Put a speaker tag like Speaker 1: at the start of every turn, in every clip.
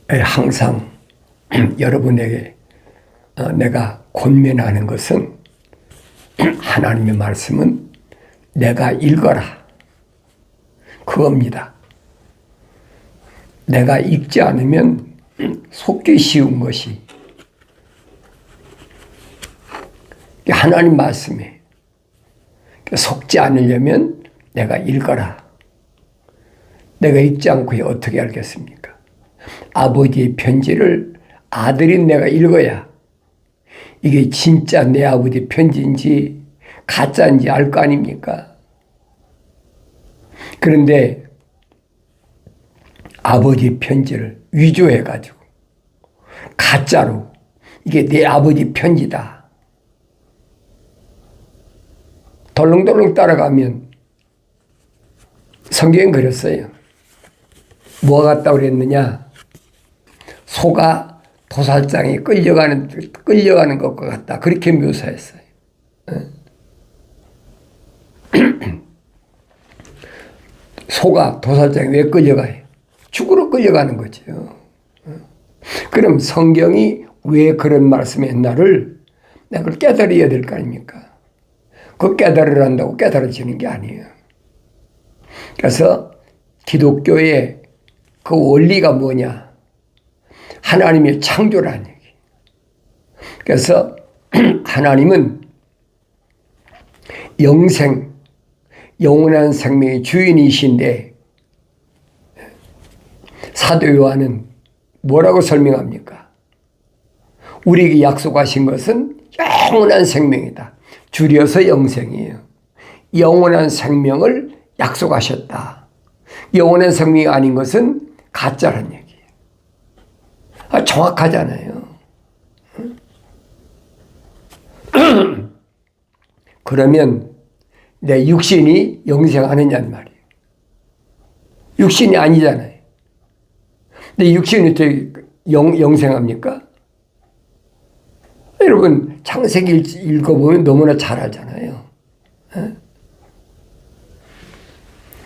Speaker 1: 항상 여러분에게 내가 권면하는 것은 하나님의 말씀은 내가 읽어라, 그겁니다. 내가 읽지 않으면 속기 쉬운 것이 하나님 말씀에 속지 않으려면 내가 읽어라. 내가 읽지 않고 어떻게 알겠습니까? 아버지의 편지를 아들인 내가 읽어야 이게 진짜 내 아버지 편지인지 가짜인지 알 거 아닙니까? 그런데 아버지 편지를 위조해가지고 가짜로 이게 내 아버지 편지다. 덜렁덜렁 따라가면 성경에 그랬어요. 뭐가 같다고 그랬느냐? 소가 도살장에 끌려가는 것과 같다. 그렇게 묘사했어요. 소가 도살장에 왜 끌려가요? 죽으러 끌려가는 거죠. 그럼 성경이 왜 그런 말씀했나를 내가 깨달아야 될 거 아닙니까? 그 깨달으려 한다고 깨달아지는 게 아니에요. 그래서 기독교의 그 원리가 뭐냐? 하나님의 창조라는 얘기. 그래서 하나님은 영원한 생명의 주인이신데 사도 요한은 뭐라고 설명합니까? 우리에게 약속하신 것은 영원한 생명이다. 줄여서 영생이에요. 영원한 생명을 약속하셨다. 영원한 생명이 아닌 것은 가짜란 얘기예요. 정확하잖아요. 그러면 내 육신이 영생하느냐는 말이에요. 육신이 아니잖아요. 근데 육신이 어떻게 영생합니까? 여러분 창세기 읽어보면 너무나 잘 알잖아요.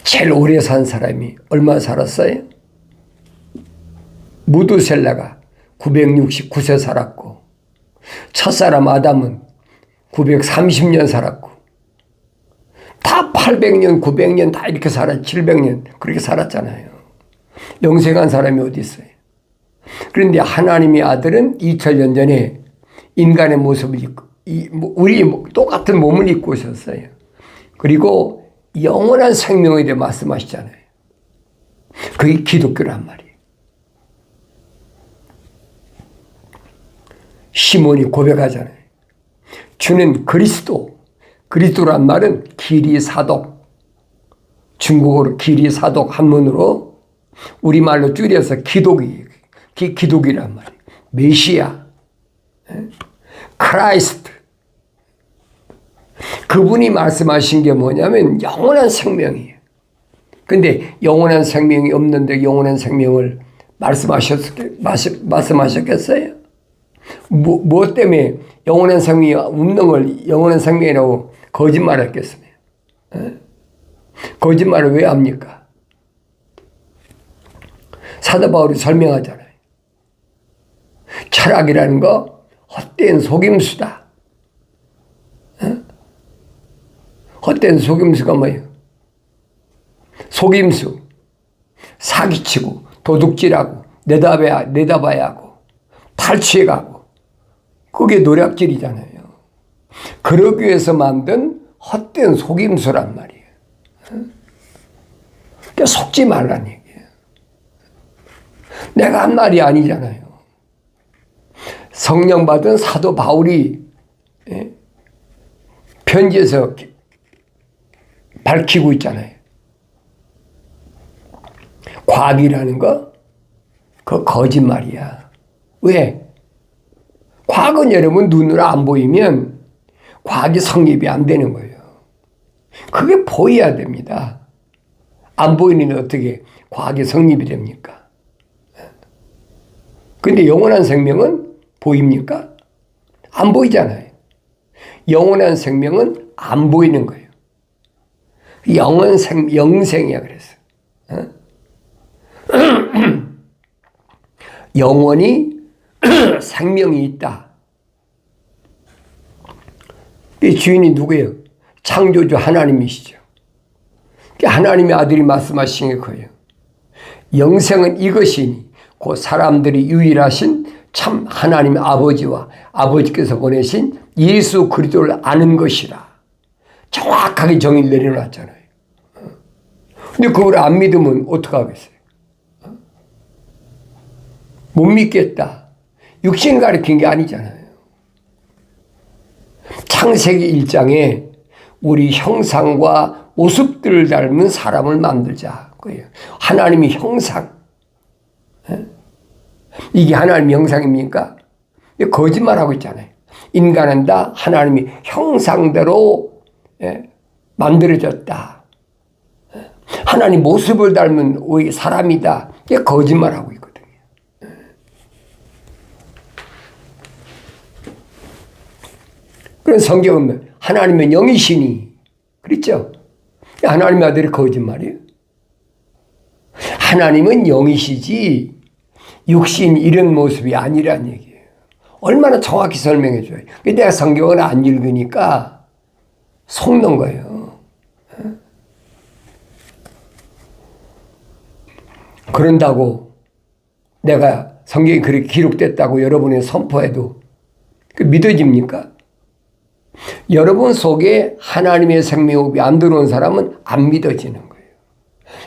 Speaker 1: 제일 오래 산 사람이 얼마 살았어요? 무두셀라가 969세 살았고 첫사람 아담은 930년 살았고 다 800년, 900년 다 이렇게 700년 그렇게 살았잖아요. 영생한 사람이 어디 있어요? 그런데 하나님의 아들은 2000년 전에 인간의 모습을 입고 우리 똑같은 몸을 입고 오셨어요. 그리고 영원한 생명에 대해 말씀하시잖아요. 그게 기독교란 말이에요. 시몬이 고백하잖아요. 주는 그리스도란 말은 기리사독, 중국어로 기리사독 한문으로 우리말로 줄여서 기독이란 말이에요. 메시아, 크라이스트. 그분이 말씀하신 게 뭐냐면 영원한 생명이에요. 근데 영원한 생명이 없는데 영원한 생명을 말씀하셨겠어요? 뭐 때문에 영원한 생명이 없는 걸 영원한 생명이라고 거짓말했겠습니까? 거짓말을 왜 합니까? 사도 바울이 설명하잖아요. 철학이라는 거 헛된 속임수다. 헛된 속임수가 뭐예요? 속임수, 사기치고 도둑질하고 내다봐야 하고 탈취해가고 그게 노략질이잖아요. 그러기 위해서 만든 헛된 속임수란 말이에요. 그러니까 속지 말란 얘기예요. 내가 한 말이 아니잖아요. 성령 받은 사도 바울이 편지에서 밝히고 있잖아요. 과학이라는 거, 그거 거짓말이야. 왜? 과학은 여러분 눈으로 안 보이면 과학이 성립이 안 되는 거예요. 그게 보여야 됩니다. 안 보이는데 어떻게 과학이 성립이 됩니까? 근데 영원한 생명은 보입니까? 안 보이잖아요. 영원한 생명은 안 보이는 거예요. 영생이야 그랬어. 영원히 생명이 있다. 이 주인이 누구예요? 창조주 하나님이시죠. 하나님의 아들이 말씀하신 게 그예요. 영생은 이것이니 그 사람들이 유일하신 참 하나님의 아버지와 아버지께서 보내신 예수 그리스도를 아는 것이라. 정확하게 정의를 내려놨잖아요. 근데 그걸 안 믿으면 어떡하겠어요? 못 믿겠다. 육신 가리킨 게 아니잖아요. 창세기 1장에 우리 형상과 모습들을 닮은 사람을 만들자. 그예요. 하나님의 형상. 이게 하나님의 형상입니까? 거짓말하고 있잖아요. 인간은 다 하나님의 형상대로 만들어졌다. 하나님 모습을 닮은 사람이다. 이게 거짓말하고 있거든요. 그런 성경은 하나님의 영이시니 그렇죠? 하나님의 아들이 거짓말이에요. 하나님은 영이시지 육신 이런 모습이 아니란 얘기예요. 얼마나 정확히 설명해 줘요. 내가 성경을 안 읽으니까 속는 거예요. 그런다고 내가 성경이 그렇게 기록됐다고 여러분이 선포해도 믿어집니까? 여러분 속에 하나님의 생명호흡이 안 들어온 사람은 안 믿어지는 거예요.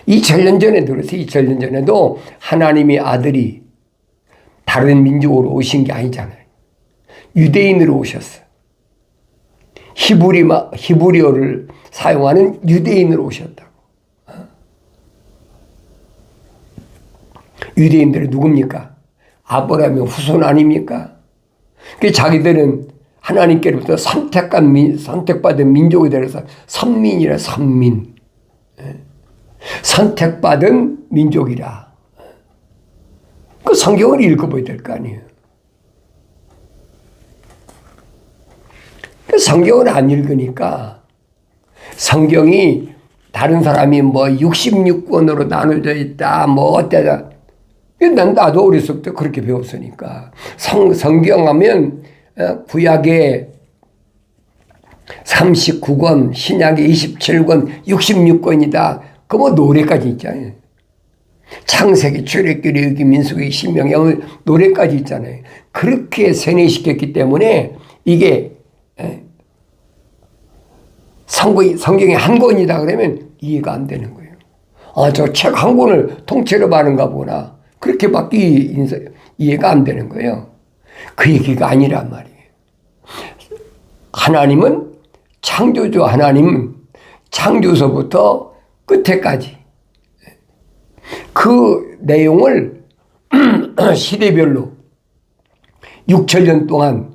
Speaker 1: 2000년 전에 들어서 2000년 전에도 하나님의 아들이 다른 민족으로 오신 게 아니잖아요. 유대인으로 오셨어요. 히브리어를 사용하는 유대인으로 오셨다고. 유대인들이 누굽니까? 아브라함의 후손 아닙니까? 자기들은 하나님께로부터 선택받은 민족이 되어서 선민이라 선민. 선택받은 민족이라. 그 성경을 읽어봐야 될 거 아니에요. 그 성경을 안 읽으니까 성경이 다른 사람이 뭐 66권으로 나눠져 있다, 뭐 어때다. 나도 어렸을 때 그렇게 배웠으니까. 성경 하면 구약에 39권, 신약에 27권, 66권이다. 그 뭐 노래까지 있잖아요. 창세기, 출애굽기, 레위기, 민수기, 신명기 노래까지 있잖아요. 그렇게 세뇌시켰기 때문에 이게 성경이 한 권이다 그러면 이해가 안 되는 거예요. 아, 저 책 한 권을 통째로 바른가 보나. 그렇게밖에 이해가 안 되는 거예요. 그 얘기가 아니란 말이에요. 하나님은 창조주 하나님, 창조서부터 끝에까지 그 내용을 시대별로 6000년 동안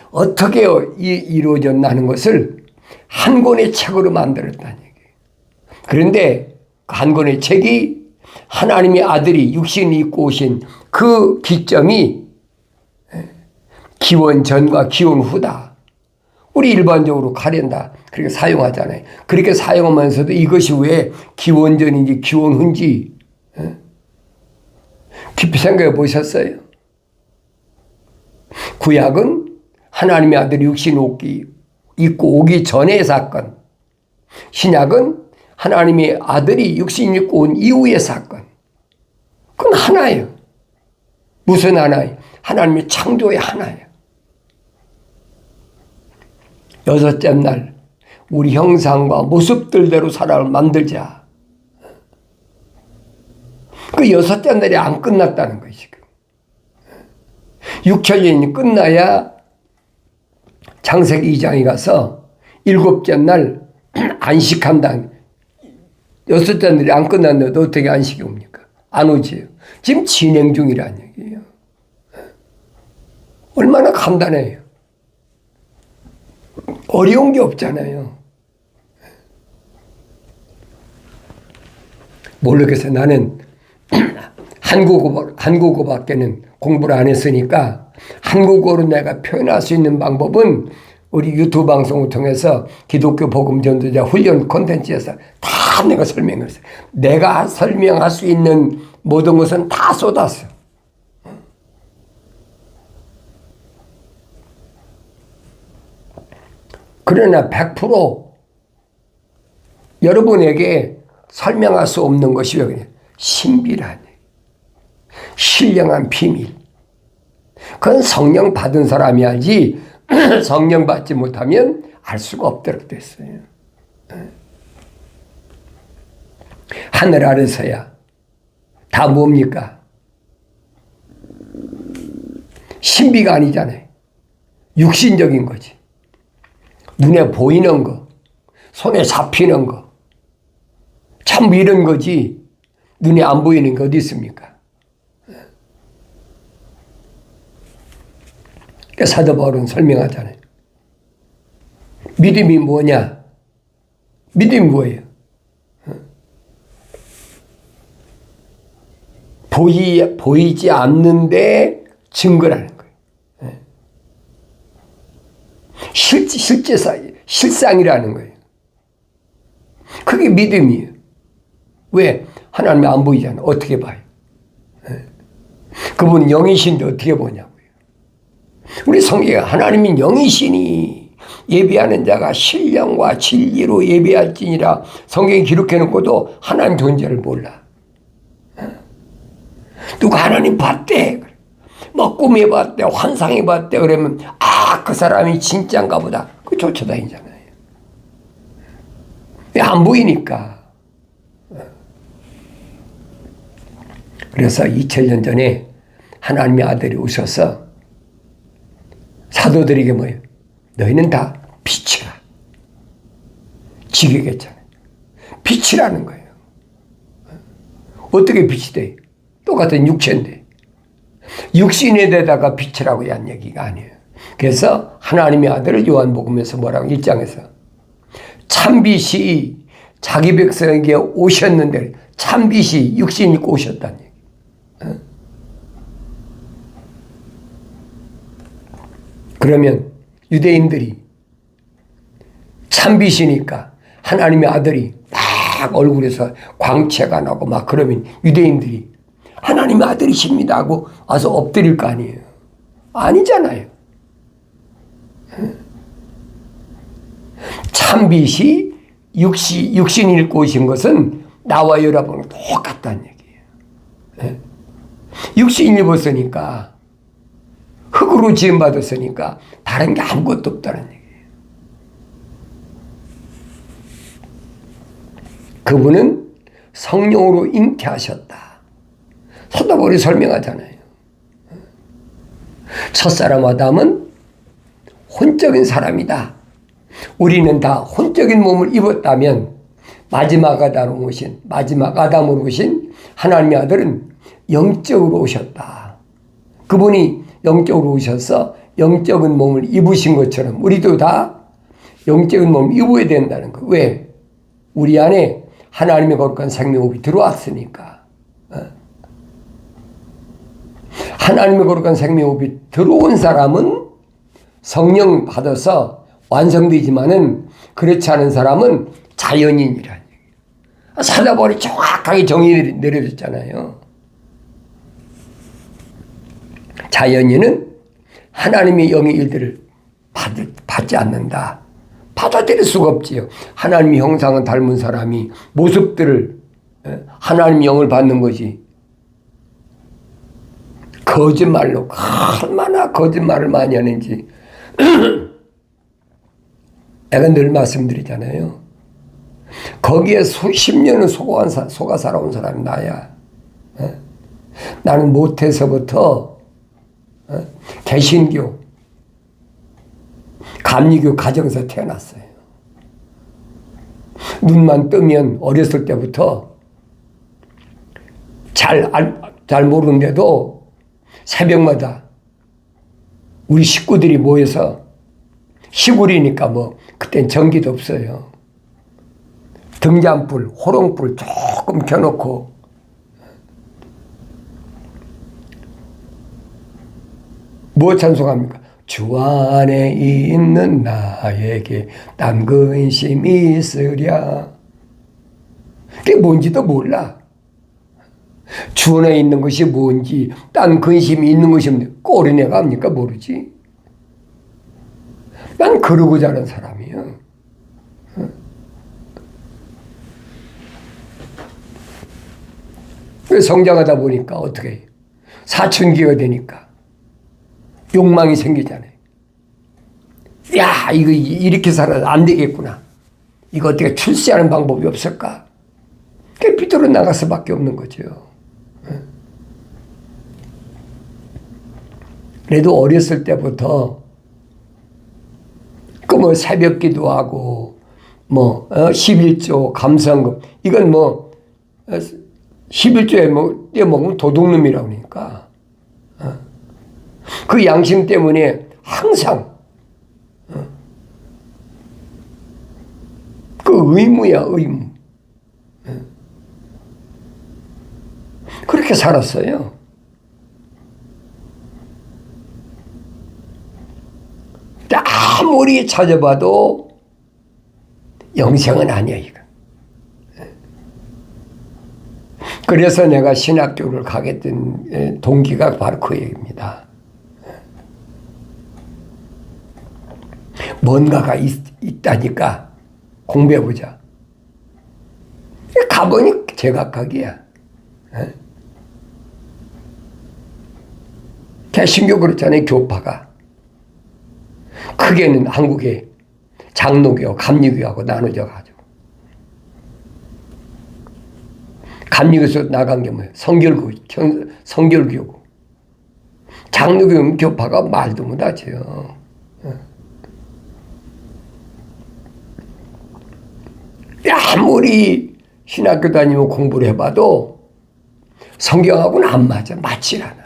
Speaker 1: 어떻게 이루어졌나는 것을 한 권의 책으로 만들었다는 얘기예요. 그런데 한 권의 책이 하나님의 아들이 육신이 입고 오신 그 기점이 기원 전과 기원 후다. 우리 일반적으로 가련다 그렇게 사용하잖아요. 그렇게 사용하면서도 이것이 왜 기원 전인지 기원 후인지 깊이 생각해 보셨어요? 구약은 하나님의 아들이 육신 입고 오기 전의 사건. 신약은 하나님의 아들이 육신 입고 온 이후의 사건. 그건 하나예요. 무슨 하나예요? 하나님의 창조의 하나예요. 여섯째 날 우리 형상과 모습들대로 사람을 만들자. 그 여섯째 날이 안 끝났다는 거예요, 지금. 6000년이 끝나야 창세기 2장에 가서 일곱째 날 안식한다. 여섯째 날이 안 끝났는데 어떻게 안식이 옵니까? 안 오지요. 지금 진행 중이라는 얘기예요. 얼마나 간단해요. 어려운 게 없잖아요. 모르겠어요. 나는 한국어밖에는 공부를 안 했으니까 한국어로 내가 표현할 수 있는 방법은 우리 유튜브 방송을 통해서 기독교 복음 전도자 훈련 콘텐츠에서 다 내가 설명을 했어요. 내가 설명할 수 있는 모든 것은 다 쏟았어. 그러나 100% 여러분에게 설명할 수 없는 것이 왜 그래? 신비란, 신령한 비밀. 그건 성령 받은 사람이 알지 성령 받지 못하면 알 수가 없도록 됐어요. 하늘 아래서야 다 뭡니까? 신비가 아니잖아요. 육신적인 거지. 눈에 보이는 거, 손에 잡히는 거, 참 이런 거지. 눈에 안 보이는 게 어디 있습니까? 그러니까 사도 바울은 설명하잖아요. 믿음이 뭐냐? 믿음이 뭐예요? 보이지 않는데 증거라는 거예요. 실상이라는 거예요. 그게 믿음이에요. 왜? 하나님이 안 보이잖아요. 어떻게 봐요? 그분은 영이신데 어떻게 보냐고요. 우리 성경에 하나님이 영이시니 예배하는 자가 신령과 진리로 예배할지니라 성경에 기록해놓고도 하나님 존재를 몰라. 누가 하나님 봤대, 뭐 꿈에 봤대, 환상에 봤대 그러면 그 사람이 진짜인가 보다. 그 쫓아다니잖아요. 왜 안 보이니까. 그래서 2000년 전에 하나님의 아들이 오셔서 사도들에게 뭐예요? 너희는 다 빛이라. 지게겠잖아요. 빛이라는 거예요. 어떻게 빛이 돼? 똑같은 육체인데. 육신에 대다가 빛이라고 한 얘기가 아니에요. 그래서 하나님의 아들을 요한복음에서 뭐라고 1장에서 참빛이 자기 백성에게 오셨는데 참빛이 육신 입고 오셨다는 얘기. 그러면 유대인들이 참빛이니까 하나님의 아들이 막 얼굴에서 광채가 나고 막 그러면 유대인들이 하나님의 아들이십니다 하고 와서 엎드릴 거 아니에요. 아니잖아요. 참빛이 육신 입고 오신 것은 나와 여러분은 똑같다는 얘기예요. 육신 입었으니까 흙으로 지음받았으니까 다른 게 아무것도 없다는 얘기예요. 그분은 성령으로 잉태하셨다. 사도 바울이 설명하잖아요. 첫사람 아담은 혼적인 사람이다. 우리는 다 혼적인 몸을 입었다면 마지막 아담으로 오신 하나님의 아들은 영적으로 오셨다. 그분이 영적으로 오셔서 영적인 몸을 입으신 것처럼 우리도 다 영적인 몸을 입어야 된다는 거. 왜? 우리 안에 하나님의 거룩한 생명호흡이 들어왔으니까. 하나님의 거룩한 생명호흡이 들어온 사람은 성령 받아서 완성되지만은 그렇지 않은 사람은 자연인이라는 얘기예요. 사도 바울이 정확하게 정의 내려줬잖아요. 자연인은 하나님의 영의 일들을 받지 않는다. 받아들일 수가 없지요. 하나님의 형상은 닮은 사람이 모습들을 하나님의 영을 받는 것이 거짓말로 얼마나 거짓말을 많이 하는지 내가 늘 말씀드리잖아요. 거기에 수십 년을 속아 살아온 사람이 나야. 나는 모태서부터 개신교, 감리교 가정에서 태어났어요. 눈만 뜨면 어렸을 때부터 잘 모르는데도 새벽마다 우리 식구들이 모여서 시골이니까 뭐 그땐 전기도 없어요. 등잔불, 호롱불 조금 켜놓고 뭐 찬송합니까? 주 안에 있는 나에게 딴 근심이 있으랴. 그게 뭔지도 몰라. 주 안에 있는 것이 뭔지, 딴 근심이 있는 것이 뭔지 꼬리내가 합니까? 모르지. 난 그러고 자란 사람이에요. 성장하다 보니까 어떻게 해요? 사춘기가 되니까 욕망이 생기잖아요. 야, 이거 이렇게 살아도 안 되겠구나. 이거 어떻게 출세하는 방법이 없을까? 그게 삐뚤어 나갈 수밖에 없는 거죠. 그래도 어렸을 때부터 그 뭐 새벽 기도하고 뭐 11조 감사금 이건 뭐 11조에 뭐 떼먹으면 도둑놈이라고 그러니까 그 양심 때문에 항상 그 의무야, 의무. 그렇게 살았어요. 아무리 찾아봐도 영생은 아니야, 이거. 그래서 내가 신학교를 가게 된 동기가 바로 그 얘기입니다. 뭔가가 있다니까 공부해보자. 가보니 제각각이야. 개신교 그렇잖아요, 교파가. 크게는 한국에 장로교, 감리교하고 나눠져 가지고. 감리교에서 나간 게 뭐예요? 성결교고. 장로교 교파가 말도 못하죠. 아무리 신학교 다니고 공부를 해봐도 성경하고는 안 맞아. 맞질 않아.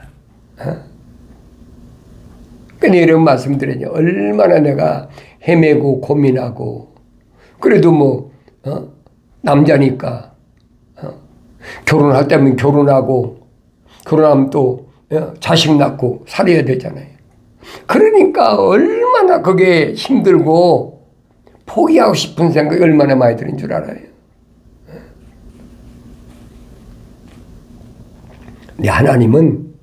Speaker 1: 그러니까 이런 말씀드리죠. 얼마나 내가 헤매고 고민하고 그래도 뭐 남자니까 결혼할 때면 결혼하고 결혼하면 또 자식 낳고 살아야 되잖아요. 그러니까 얼마나 그게 힘들고 포기하고 싶은 생각이 얼마나 많이 드는 줄 알아요. 근데 하나님은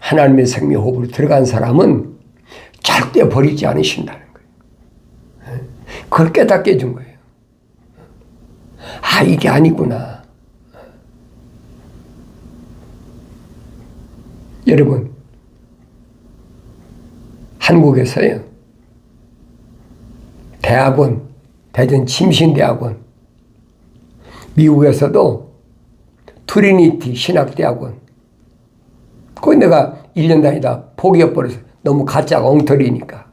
Speaker 1: 하나님의 생명 호흡으로 들어간 사람은 절대 버리지 않으신다는 거예요. 그걸 깨닫게 해준 거예요. 아, 이게 아니구나. 여러분, 한국에서요, 대학원, 대전 침신대학원, 미국에서도 트리니티 신학대학원, 거기 내가 1년 다니다 포기해버려서 너무 가짜가 엉터리니까.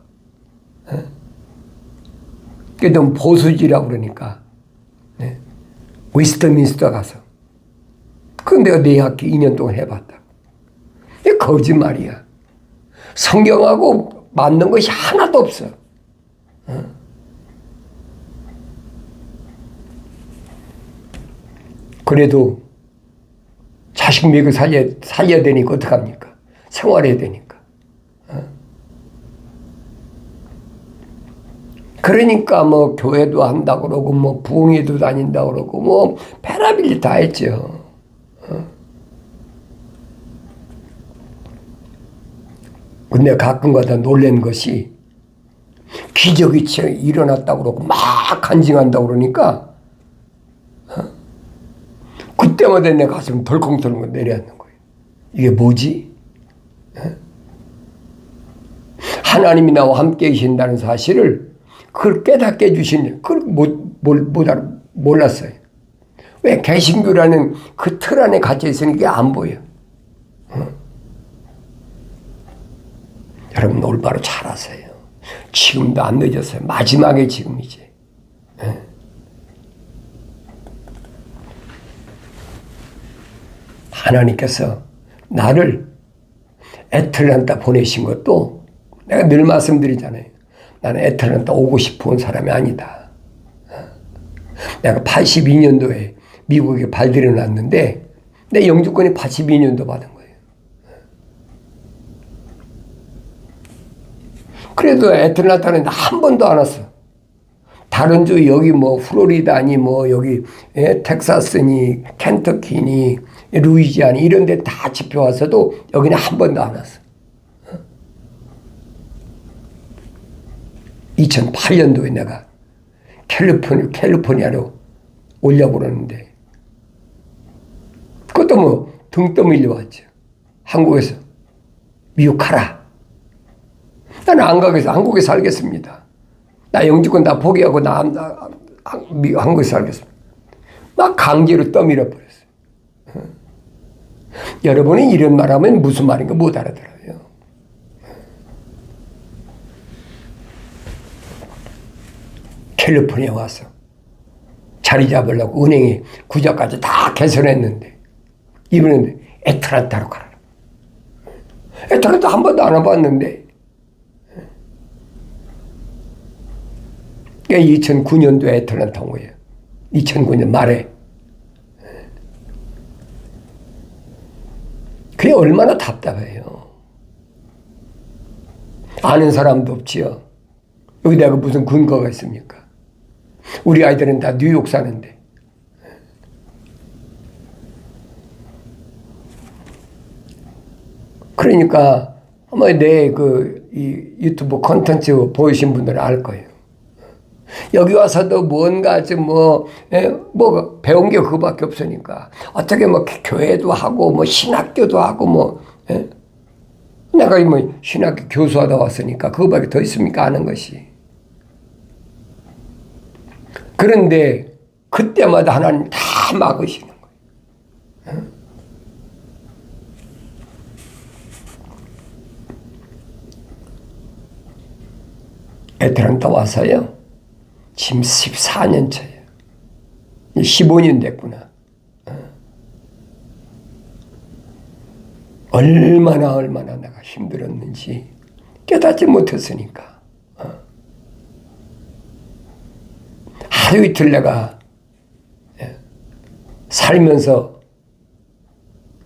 Speaker 1: 그게 너무 보수지라고 그러니까. 웨스트민스터 가서. 그건 내가 네 학기 2년 동안 해봤다. 이게 거짓말이야. 성경하고 맞는 것이 하나도 없어. 그래도 자식 먹여 살려야 되니까 어떡합니까? 생활해야 되니까. 그러니까 뭐 교회도 한다고 그러고 뭐 부흥회도 다닌다고 그러고 뭐 별의별 다 했죠. 근데 가끔가다 놀란 것이 기적이 일어났다고 그러고 막 간증한다고 그러니까 그때마다 내 가슴 덜컹덜컹 내려앉는 거예요. 이게 뭐지? 하나님이 나와 함께 계신다는 사실을 그걸 깨닫게 해주신, 그걸 몰랐어요. 왜? 개신교라는 그 틀 안에 갇혀 있으니까 안 보여. 여러분, 올바로 잘 아세요. 지금도 안 늦었어요. 마지막에 지금이지. 하나님께서 나를 애틀랜타 보내신 것도 내가 늘 말씀드리잖아요. 나는 애틀랜타 오고 싶은 사람이 아니다. 내가 82년도에 미국에 발들여 놨는데 내 영주권이 82년도 받은 거예요. 그래도 애틀랜타는 한 번도 안 왔어. 다른 주 여기 뭐 플로리다니 뭐 여기 텍사스니 켄터키니 루이지아니 이런 데 다 집혀와서도 여기는 한 번도 안 왔어. 2008년도에 내가 캘리포니아로 오려고 그러는데, 그것도 뭐 등 떠밀려 왔죠. 한국에서 미국 가라. 나는 안 가겠어. 한국에 살겠습니다. 나 영주권 다 포기하고 한국에 살겠습니다. 막 강제로 떠밀어 버렸어요. 여러분이 이런 말하면 무슨 말인가 못 알아들어요. 캘리포니아 와서 자리 잡으려고 은행에 구자까지 다 개설했는데, 이번에는 애틀랜타로 가라. 애틀랜타 한 번도 안 와봤는데, 2009년도에 애틀랜타 온 거예요. 2009년 말에. 그게 얼마나 답답해요. 아는 사람도 없지요. 여기다가 무슨 근거가 있습니까? 우리 아이들은 다 뉴욕 사는데. 그러니까 아마 내 이 유튜브 콘텐츠 보이신 분들은 알 거예요. 여기 와서도 뭔가 좀 뭐 배운 게 그거밖에 없으니까 어떻게 뭐 교회도 하고 뭐 신학교도 하고 뭐 내가 뭐 신학교 교수하다 왔으니까 그거밖에 더 있습니까? 아는 것이. 그런데 그때마다 하나님 다 막으시는 거예요. 애틀랜타 와서요. 지금 14년 차예요. 15년 됐구나. 얼마나 내가 힘들었는지 깨닫지 못했으니까. 하루 이틀 내가 살면서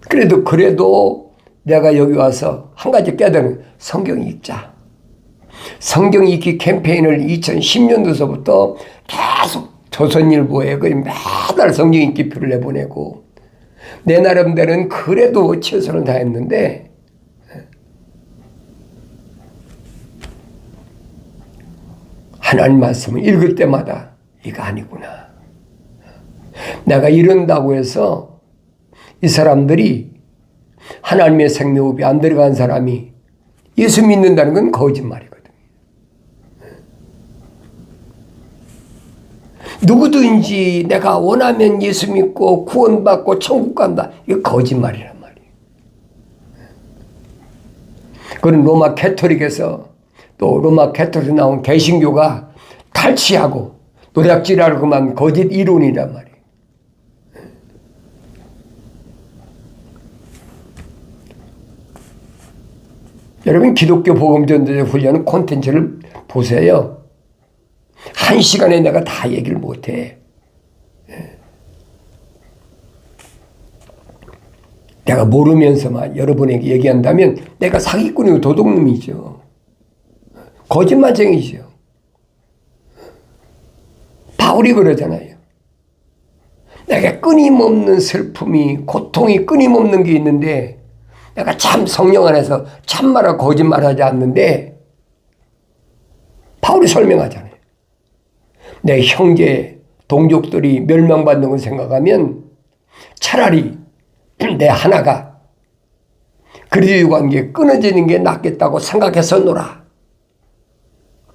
Speaker 1: 그래도 내가 여기 와서 한 가지 깨달은 성경 읽자. 성경 읽기 캠페인을 2010년도서부터 계속 조선일보에 거의 매달 성경 읽기표를 내보내고 내 나름대로는 그래도 최선을 다했는데 하나님 말씀을 읽을 때마다 이거 아니구나. 내가 이런다고 해서 이 사람들이 하나님의 생명호흡이 안 들어간 사람이 예수 믿는다는 건 거짓말이거든요. 누구든지 내가 원하면 예수 믿고 구원받고 천국 간다. 이거 거짓말이란 말이에요. 그건 로마 캐토릭에서 또 로마 캐토릭 나온 개신교가 탈취하고 노략질하고 그만 거짓 이론이란 말이에요. 여러분 기독교 복음전도자 훈련 콘텐츠를 보세요. 1시간에 내가 다 얘기를 못해. 내가 모르면서만 여러분에게 얘기한다면 내가 사기꾼이고 도둑놈이죠. 거짓말쟁이죠. 바울이 그러잖아요. 내가 끊임없는 슬픔이 고통이 끊임없는 게 있는데 내가 참 성령 안에서 참말하고 거짓말하지 않는데 바울이 설명하잖아요. 내 형제 동족들이 멸망받는 걸 생각하면 차라리 내 하나가 그리스도의 관계 끊어지는 게 낫겠다고 생각해서 놀아.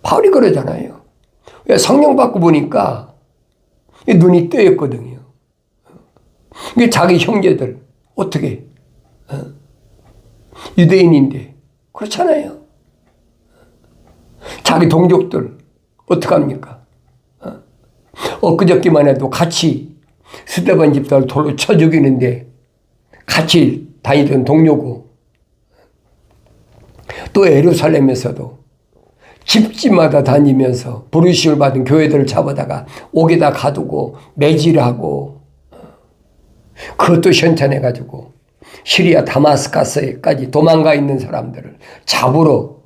Speaker 1: 바울이 그러잖아요. 왜 성령 받고 보니까 눈이 뜨였거든요. 이게 자기 형제들 어떻게 유대인인데 그렇잖아요. 자기 동족들 어떡합니까? 엊그저께만 해도 같이 스데반 집사를 돌로 쳐 죽이는데 같이 다니던 동료고 또 예루살렘에서도 집집마다 다니면서 부르심을 받은 교회들을 잡아다가 옥에다 가두고 매질하고 그것도 현찬해가지고 시리아 다마스커스까지 도망가 있는 사람들을 잡으러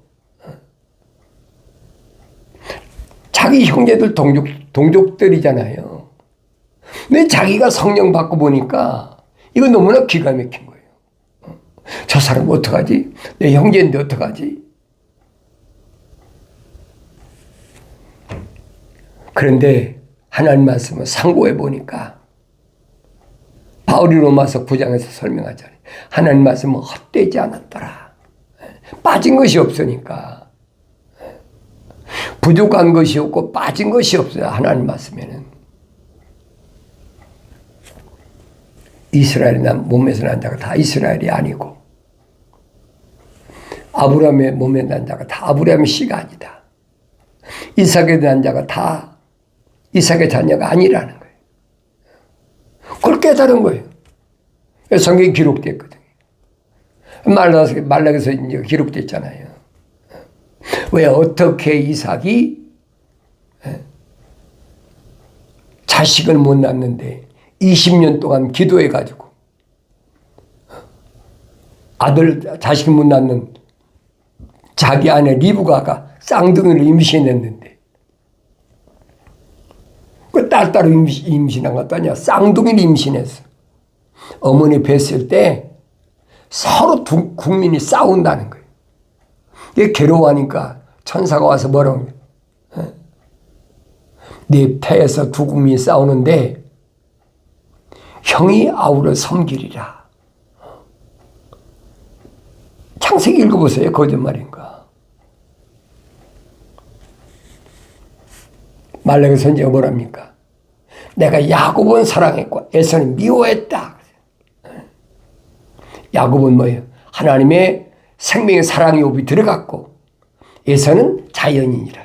Speaker 1: 자기 형제들 동족들이잖아요. 근데 자기가 성령 받고 보니까 이거 너무나 기가 막힌 거예요. 저 사람 어떡하지? 내 형제인데 어떡하지? 그런데 하나님 말씀을 상고해 보니까 바울이 로마서 9장에서 설명하잖아요. 하나님 말씀은 헛되지 않았더라. 빠진 것이 없으니까. 부족한 것이 없고 빠진 것이 없어요. 하나님 말씀에는. 이스라엘이 몸에서 난 자가 다 이스라엘이 아니고 아브라함의 몸에 난 자가 다 아브라함의 씨가 아니다. 이삭에 난 자가 다 이삭의 자녀가 아니라는 거예요. 그걸 깨달은 거예요. 성경에 기록됐거든요. 말라기서 이제 기록됐잖아요. 왜 어떻게 이삭이 자식을 못 낳는데 20년 동안 기도해가지고 자식을 못 낳는 자기 아내 리브가가 쌍둥이를 임신했는데 그 딸 따로 임신한 것도 아니야. 쌍둥이를 임신했어. 어머니 뵀을 때 서로 두 국민이 싸운다는 거예요. 이게 괴로워하니까 천사가 와서 뭐라고 해요? 네 태에서 두 국민이 싸우는데 형이 아우를 섬기리라. 창세기 읽어보세요. 거짓말인가. 말라기 선지가 뭐랍니까? 내가 야곱은 사랑했고 에서는 미워했다. 야곱은 뭐예요? 하나님의 생명의 사랑의 옵이 들어갔고 에서는 자연인이라.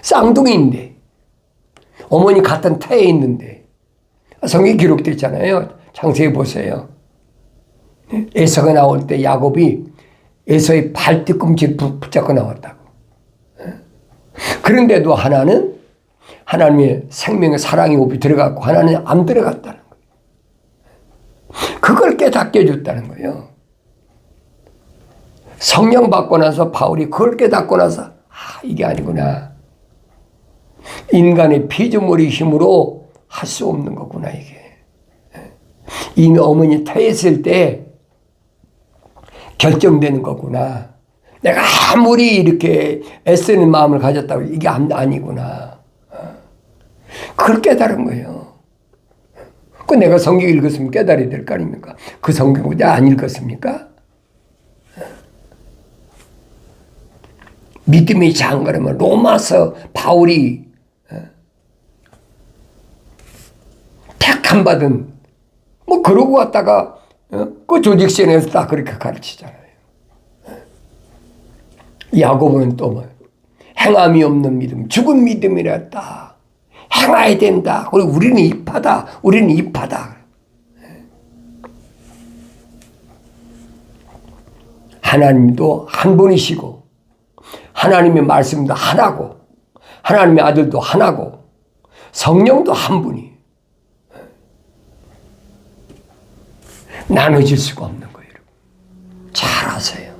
Speaker 1: 쌍둥이인데 어머니 같은 태에 있는데 성경에 기록되어 있잖아요. 창세기 보세요. 에서가 나올 때 야곱이 에서의 발 뒤꿈치를 붙잡고 나왔다고. 그런데도 하나는 하나님의 생명의 사랑의 옵이 들어갔고 하나는 안 들어갔다는 거예요. 그걸 깨닫게 해줬다는 거예요. 성령 받고 나서 바울이 그걸 깨닫고 나서 이게 아니구나. 인간의 피조물의 힘으로 할 수 없는 거구나 이게. 이미 어머니 태에 있을 때 결정되는 거구나. 내가 아무리 이렇게 애쓰는 마음을 가졌다고 이게 아니구나. 그걸 깨달은 거예요. 그 내가 성경 읽었으면 깨달아야 될 거 아닙니까? 그 성경을 안 읽었습니까? 믿음의 장가르면 로마서 바울이 택함 받은 뭐 그러고 왔다가 그 조직선에서 다 그렇게 가르치잖아요. 야곱은 또 뭐 행함이 없는 믿음, 죽은 믿음이랬다. 행해야 된다. 그리고 우리는 입하다. 우리는 입하다. 하나님도 한 분이시고 하나님의 말씀도 하나고 하나님의 아들도 하나고 성령도 한 분이 나눠질 수가 없는 거예요. 잘 아세요.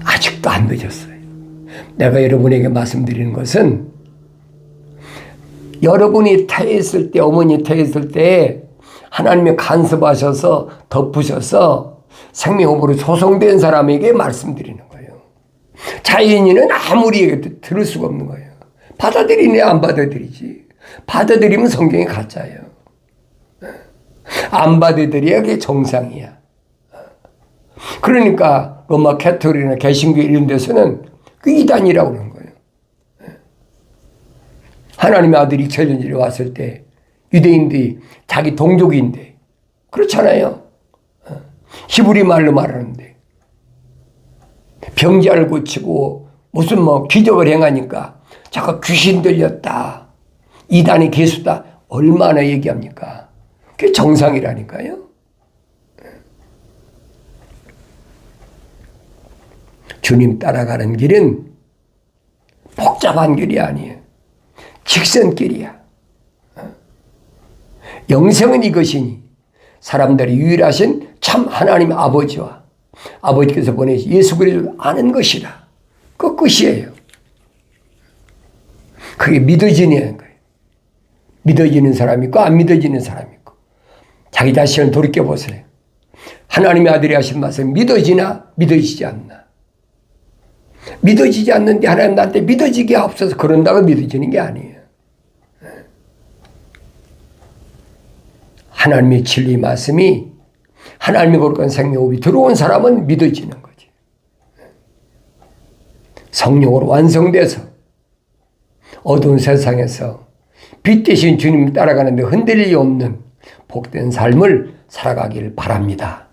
Speaker 1: 아직도 안 늦었어요. 내가 여러분에게 말씀드리는 것은 여러분이 태에 있을 때, 어머니 태에 있을 때 하나님이 간섭하셔서 덮으셔서 생명업으로 소송된 사람에게 말씀드리는 거예요. 자연인은 아무리 얘기해도 들을 수가 없는 거예요. 받아들이네 안 받아들이지. 받아들이면 성경이 가짜예요. 안 받아들여야 그게 정상이야. 그러니까 로마 캐톨릭이나 개신교 이런 데서는 그 이단이라고 그러는 거예요. 하나님의 아들이 이천년전에 왔을 때 유대인들이 자기 동족인데 그렇잖아요. 히브리 말로 말하는데 병자를 고치고 무슨 뭐 기적을 행하니까 자꾸 귀신 들렸다. 이단이 개수다. 얼마나 얘기합니까? 그게 정상이라니까요. 주님 따라가는 길은 복잡한 길이 아니에요. 직선길이야. 영생은 이것이니 사람들이 유일하신 참 하나님 아버지와 아버지께서 보내신 예수 그리스도를 아는 것이라. 그 끝이에요. 그게 믿어지는 거예요. 믿어지는 사람이 있고 안 믿어지는 사람이 있고. 자기 자신을 돌이켜보세요. 하나님의 아들이 하신 말씀 믿어지나 믿어지지 않나. 믿어지지 않는데 하나님 나한테 믿어지게 하옵소서 그런다고 믿어지는 게 아니에요. 하나님의 진리 말씀이 하나님의 거룩한 생명이 들어온 사람은 믿어지는 거지. 성령으로 완성돼서 어두운 세상에서 빛 대신 주님 따라가는데 흔들림이 없는 복된 삶을 살아가길 바랍니다.